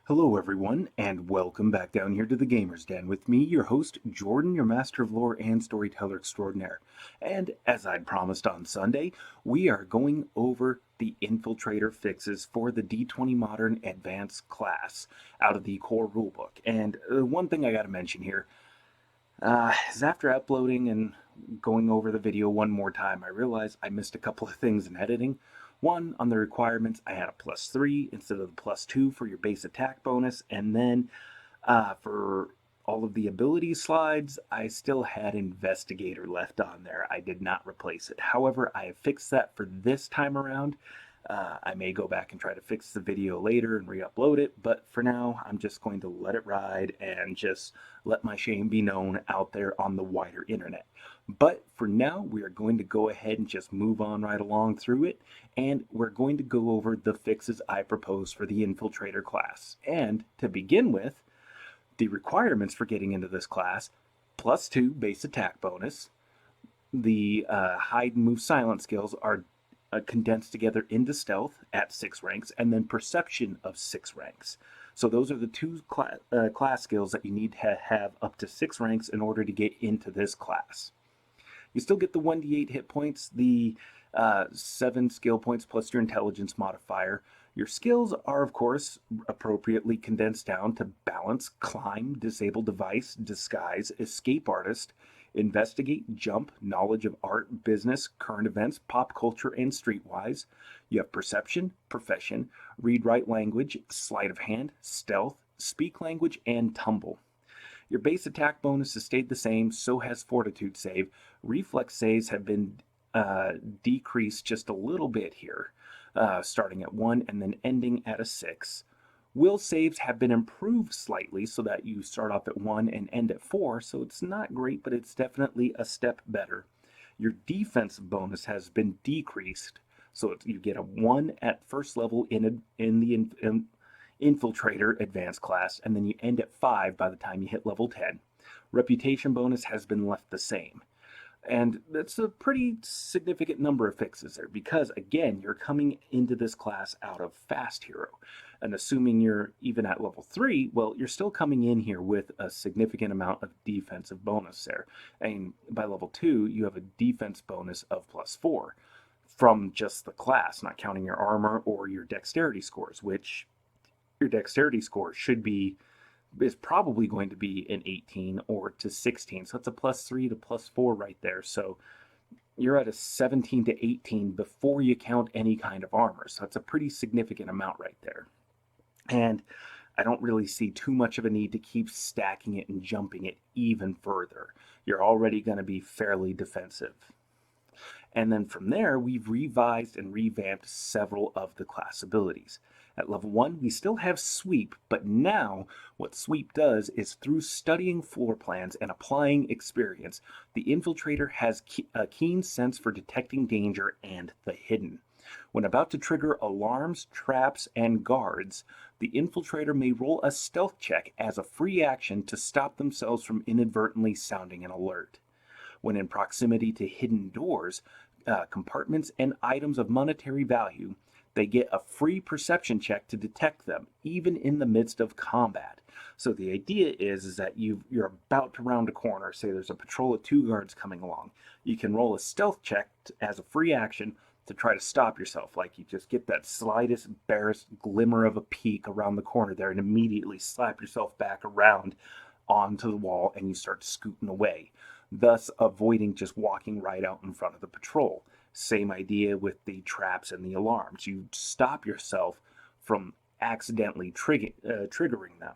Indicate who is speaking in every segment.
Speaker 1: Hello, everyone, and welcome back down here to the Gamer's Den with me, your host, Jordan, your master of lore and storyteller extraordinaire. And as I'd promised on Sunday, we are going over the Infiltrator fixes for the D20 Modern Advanced class out of the core rulebook. And one thing I gotta mention here is after uploading and going over the video one more time, I realized I missed a couple of things in editing. One, on the requirements, I had a +3 instead of the +2 for your base attack bonus, and then for all of the ability slides, I still had Investigator left on there. I did not replace it. However, I have fixed that for this time around. I may go back and try to fix the video later and re-upload it, but for now, I'm just going to let it ride and just let my shame be known out there on the wider internet. But for now, we are going to go ahead and just move on right along through it, and we're going to go over the fixes I propose for the Infiltrator class. And to begin with, the requirements for getting into this class: +2 base attack bonus. The hide and move silent skills are condensed together into stealth at 6 ranks, and then perception of 6 ranks. So those are the two class skills that you need to have up to 6 ranks in order to get into this class. You still get the 1d8 hit points, the 7 skill points plus your intelligence modifier. Your skills are, of course, appropriately condensed down to balance, climb, disable device, disguise, escape artist, investigate, jump, knowledge of art, business, current events, pop culture, and streetwise. You have perception, profession, read write language, sleight of hand, stealth, speak language, and tumble. Your base attack bonus has stayed the same, so has fortitude save. Reflex saves have been decreased just a little bit here, starting at 1 and then ending at a 6. Will saves have been improved slightly so that you start off at 1 and end at 4, so it's not great, but it's definitely a step better. Your defense bonus has been decreased, so you get a 1 at first level in the Infiltrator advanced class, and then you end at 5 by the time you hit level 10. Reputation bonus has been left the same. And that's a pretty significant number of fixes there because, again, you're coming into this class out of Fast Hero. And assuming you're even at level 3, well, you're still coming in here with a significant amount of defensive bonus there. And by level 2, you have a defense bonus of +4 from just the class, not counting your armor or your dexterity scores, which your dexterity score is probably going to be an 18 or to 16. So that's a +3 to +4 right there. So you're at a 17 to 18 before you count any kind of armor. So that's a pretty significant amount right there. And I don't really see too much of a need to keep stacking it and jumping it even further. You're already going to be fairly defensive. And then from there, we've revised and revamped several of the class abilities. At level 1, we still have Sweep, but now what Sweep does is through studying floor plans and applying experience, the Infiltrator has a keen sense for detecting danger and the hidden. When about to trigger alarms, traps, and guards, the Infiltrator may roll a stealth check as a free action to stop themselves from inadvertently sounding an alert. When in proximity to hidden doors, compartments, and items of monetary value, they get a free perception check to detect them, even in the midst of combat. So the idea is that you're about to round a corner. Say there's a patrol of 2 guards coming along. You can roll a stealth check as a free action to try to stop yourself. Like you just get that slightest, barest glimmer of a peek around the corner there and immediately slap yourself back around onto the wall and you start scooting away, thus avoiding just walking right out in front of the patrol. Same idea with the traps and the alarms. You stop yourself from accidentally triggering them,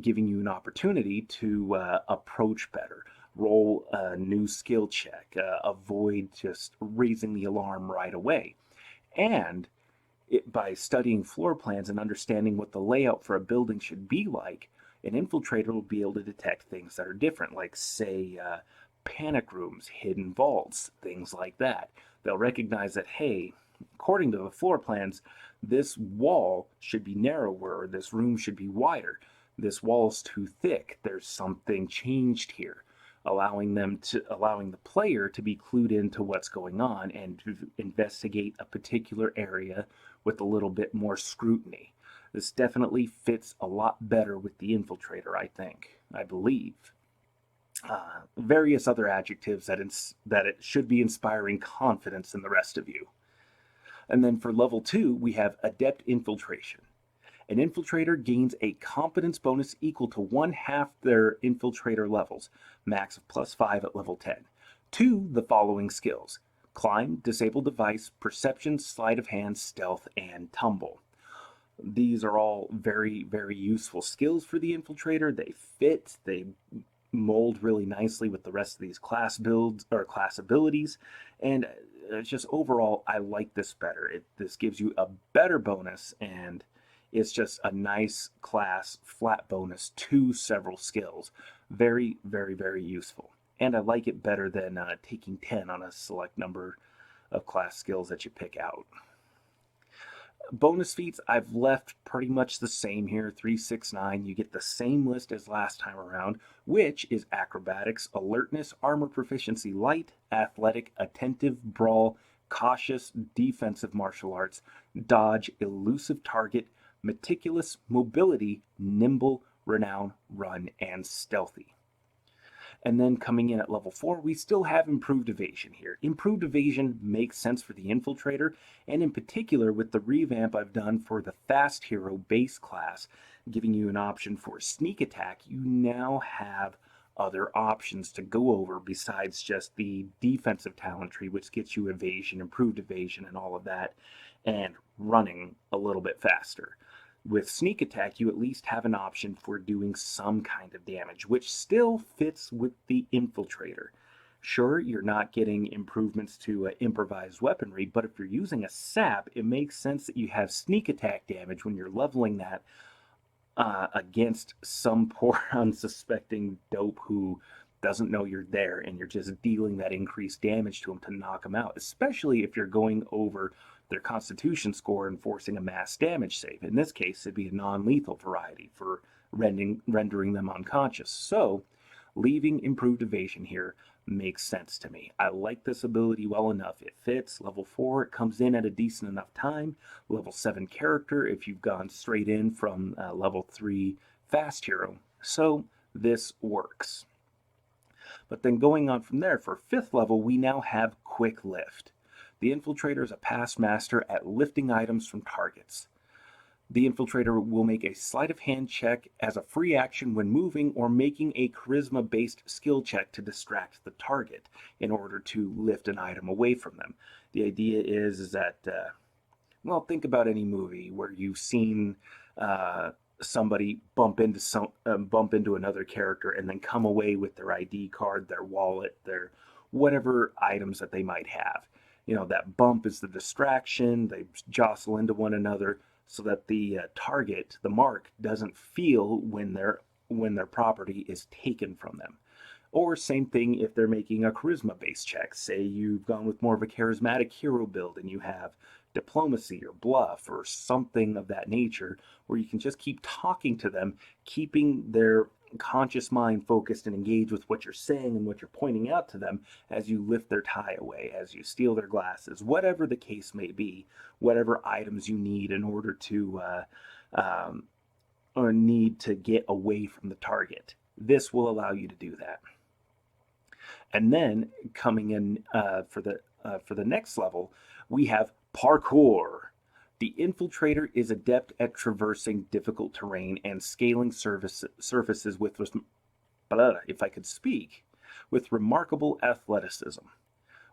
Speaker 1: giving you an opportunity to approach better, roll a new skill check, avoid just raising the alarm right away. And by studying floor plans and understanding what the layout for a building should be like, an infiltrator will be able to detect things that are different, like, say, panic rooms, hidden vaults, things like that. They'll recognize that, hey, according to the floor plans, this wall should be narrower, or this room should be wider. This wall's too thick. There's something changed here. allowing the player to be clued into what's going on and to investigate a particular area with a little bit more scrutiny. This definitely fits a lot better with the Infiltrator, I believe. Various other adjectives that it should be inspiring confidence in the rest of you. And then for level 2, we have Adept Infiltration. An infiltrator gains a competence bonus equal to 1/2 their infiltrator levels, max of +5 at level 10, to the following skills: climb, disable device, perception, sleight of hand, stealth, and tumble. These are all very, very useful skills for the infiltrator. They fit, they mold really nicely with the rest of these class builds or class abilities, and it's just overall I like this better. This gives you a better bonus, and it's just a nice class flat bonus to several skills. Very, very, very useful. And I like it better than taking 10 on a select number of class skills that you pick out. Bonus feats I've left pretty much the same here, 3, 6, 9. You get the same list as last time around, which is acrobatics, alertness, armor proficiency, light, athletic, attentive, brawl, cautious, defensive martial arts, dodge, elusive target, meticulous, mobility, nimble, renown, run, and stealthy. And then coming in at level 4, we still have Improved Evasion here. Improved Evasion makes sense for the Infiltrator, and in particular with the revamp I've done for the Fast Hero base class, giving you an option for Sneak Attack. You now have other options to go over besides just the defensive talent tree, which gets you Evasion, Improved Evasion, and all of that, and running a little bit faster. With Sneak Attack, you at least have an option for doing some kind of damage, which still fits with the Infiltrator. Sure, you're not getting improvements to improvised weaponry, but if you're using a sap, it makes sense that you have Sneak Attack damage when you're leveling that against some poor unsuspecting dope who doesn't know you're there, and you're just dealing that increased damage to them to knock them out, especially if you're going over their constitution score and forcing a mass damage save. In this case, it'd be a non-lethal variety for rendering them unconscious. So leaving Improved Evasion here makes sense to me. I like this ability well enough. It fits. Level 4, it comes in at a decent enough time. Level 7 character if you've gone straight in from level 3 Fast Hero. So this works. But then going on from there, for 5th level, we now have Quick Lift. The Infiltrator is a past master at lifting items from targets. The Infiltrator will make a sleight of hand check as a free action when moving or making a charisma-based skill check to distract the target in order to lift an item away from them. The idea is that, well, think about any movie where you've seen somebody bump into another character and then come away with their ID card, their wallet, their whatever items that they might have. You know, that bump is the distraction. They jostle into one another so that the target, the mark, doesn't feel when their property is taken from them. Or same thing if they're making a charisma-based check. Say you've gone with more of a charismatic hero build and you have diplomacy or bluff or something of that nature where you can just keep talking to them, keeping their conscious mind focused and engaged with what you're saying and what you're pointing out to them as you lift their tie away, as you steal their glasses, whatever the case may be, whatever items you need in order to or need to get away from the target. This will allow you to do that. And then coming in for the next level, we have Parkour. The Infiltrator is adept at traversing difficult terrain and scaling surfaces with, if I could speak, with remarkable athleticism.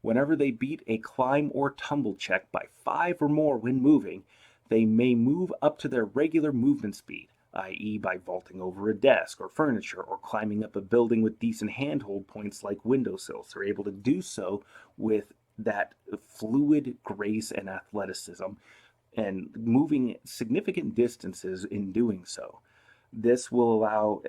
Speaker 1: Whenever they beat a climb or tumble check by 5 or more when moving, they may move up to their regular movement speed, i.e. by vaulting over a desk or furniture or climbing up a building with decent handhold points like windowsills. They're able to do so with that fluid grace and athleticism, and moving significant distances in doing so. This will allow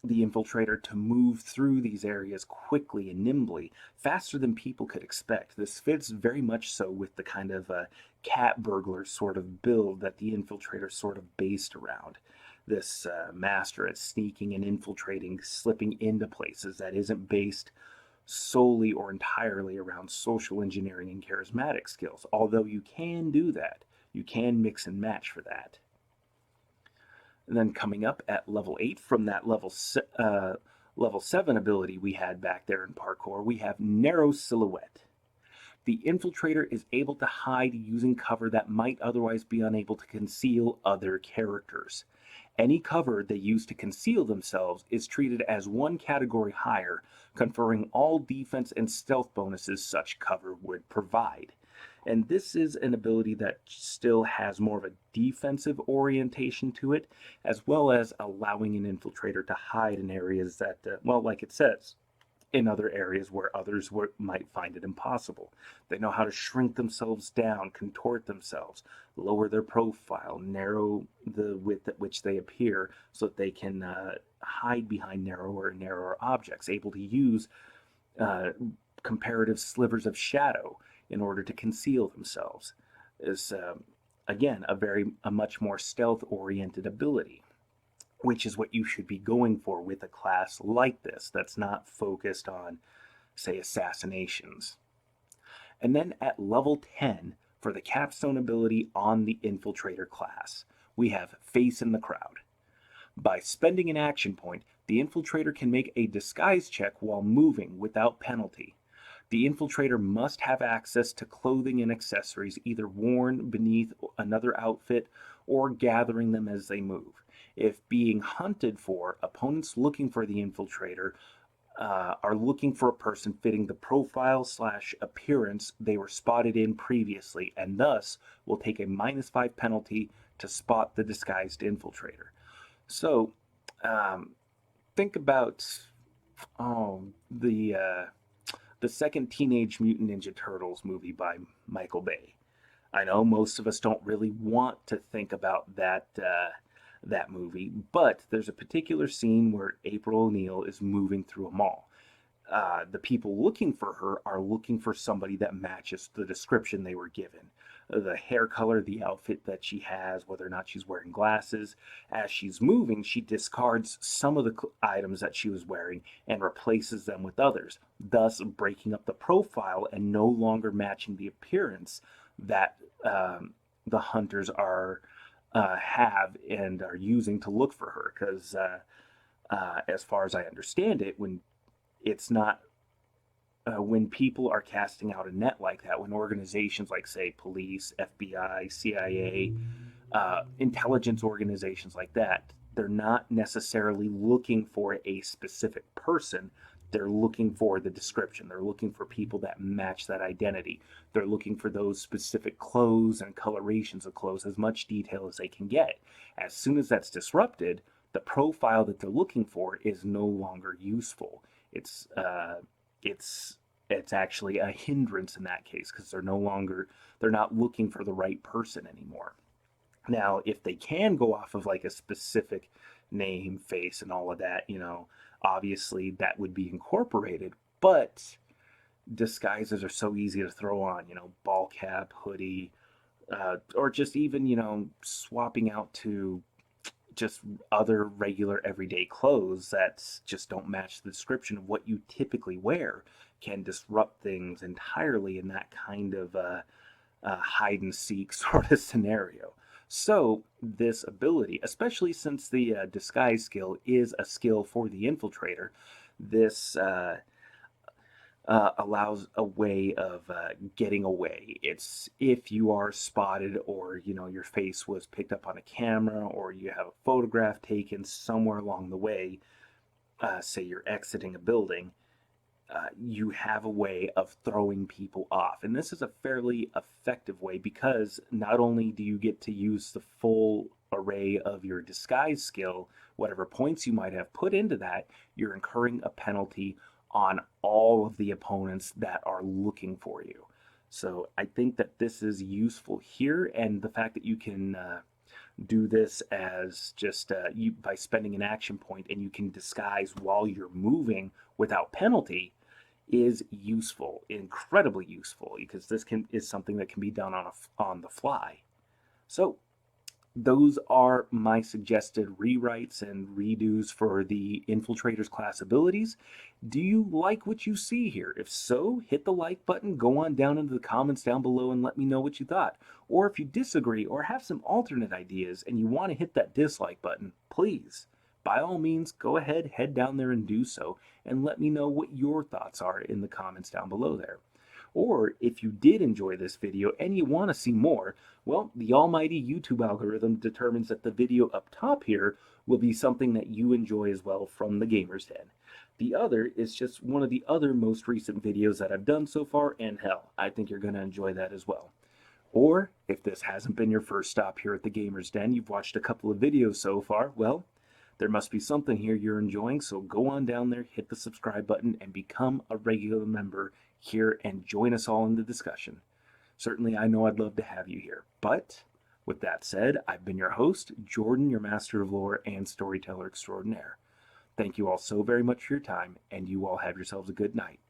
Speaker 1: the Infiltrator to move through these areas quickly and nimbly, faster than people could expect. This fits very much so with the kind of cat burglar sort of build that the Infiltrator sort of based around. master at sneaking and infiltrating, slipping into places that isn't based solely or entirely around social engineering and charismatic skills. Although you can do that, you can mix and match for that. And then coming up at level 8 from that level 7 ability we had back there in parkour, we have narrow silhouette. The infiltrator is able to hide using cover that might otherwise be unable to conceal other characters. Any cover they use to conceal themselves is treated as one category higher, conferring all defense and stealth bonuses such cover would provide. And this is an ability that still has more of a defensive orientation to it, as well as allowing an infiltrator to hide in areas that, well, like it says, in other areas where others might find it impossible. They know how to shrink themselves down, contort themselves, lower their profile, narrow the width at which they appear so that they can hide behind narrower and narrower objects, able to use comparative slivers of shadow in order to conceal themselves. Is again a much more stealth-oriented ability, which is what you should be going for with a class like this that's not focused on, say, assassinations. And then at level 10, for the capstone ability on the Infiltrator class, we have Face in the Crowd. By spending an action point, the Infiltrator can make a disguise check while moving without penalty. The Infiltrator must have access to clothing and accessories either worn beneath another outfit or gathering them as they move. If being hunted for, opponents looking for the Infiltrator are looking for a person fitting the profile/appearance they were spotted in previously, and thus will take a -5 penalty to spot the disguised Infiltrator. So, think about the second Teenage Mutant Ninja Turtles movie by Michael Bay. I know most of us don't really want to think about that movie, but there's a particular scene where April O'Neil is moving through a mall. The people looking for her are looking for somebody that matches the description they were given. The hair color, the outfit that she has, whether or not she's wearing glasses. As she's moving, she discards some of the items that she was wearing and replaces them with others, thus breaking up the profile and no longer matching the appearance that the hunters have and are using to look for her. Because as far as I understand it, when people are casting out a net like that, when organizations like, say, police, FBI, CIA, intelligence organizations like that, they're not necessarily looking for a specific person. They're looking for the description. They're looking for people that match that identity. They're looking for those specific clothes and colorations of clothes, as much detail as they can get. As soon as that's disrupted, the profile that they're looking for is no longer useful. It's actually a hindrance in that case, because they're not looking for the right person anymore. Now, if they can go off of like a specific name, face, and all of that, obviously that would be incorporated, but disguises are so easy to throw on, ball cap, hoodie, or just even, swapping out to just other regular everyday clothes that just don't match the description of what you typically wear can disrupt things entirely in that kind of hide and seek sort of scenario. So this ability, especially since the disguise skill is a skill for the Infiltrator, this allows a way of getting away. It's if you are spotted, or your face was picked up on a camera, or you have a photograph taken somewhere along the way, say you're exiting a building, you have a way of throwing people off. And this is a fairly effective way, because not only do you get to use the full array of your disguise skill, whatever points you might have put into that, you're incurring a penalty on all of the opponents that are looking for you. So I think that this is useful here, and the fact that you can do this as just by spending an action point, and you can disguise while you're moving without penalty, is useful, incredibly useful, because this is something that can be done on the fly. So Those are my suggested rewrites and redos for the Infiltrator's class abilities. Do you like what you see here? If so, hit the like button, go on down into the comments down below and let me know what you thought. Or if you disagree or have some alternate ideas and you want to hit that dislike button, please, by all means, go ahead, head down there and do so, and let me know what your thoughts are in the comments down below there. Or if you did enjoy this video and you want to see more, well, the almighty YouTube algorithm determines that the video up top here will be something that you enjoy as well from the Gamer's Den. The other is just one of the other most recent videos that I've done so far, and hell, I think you're going to enjoy that as well. Or, if this hasn't been your first stop here at the Gamer's Den, you've watched a couple of videos so far, well, there must be something here you're enjoying, so go on down there, hit the subscribe button, and become a regular member here and join us all in the discussion. Certainly, I know I'd love to have you here. But, with that said, I've been your host, Jordan, your Master of Lore and Storyteller Extraordinaire. Thank you all so very much for your time, and you all have yourselves a good night.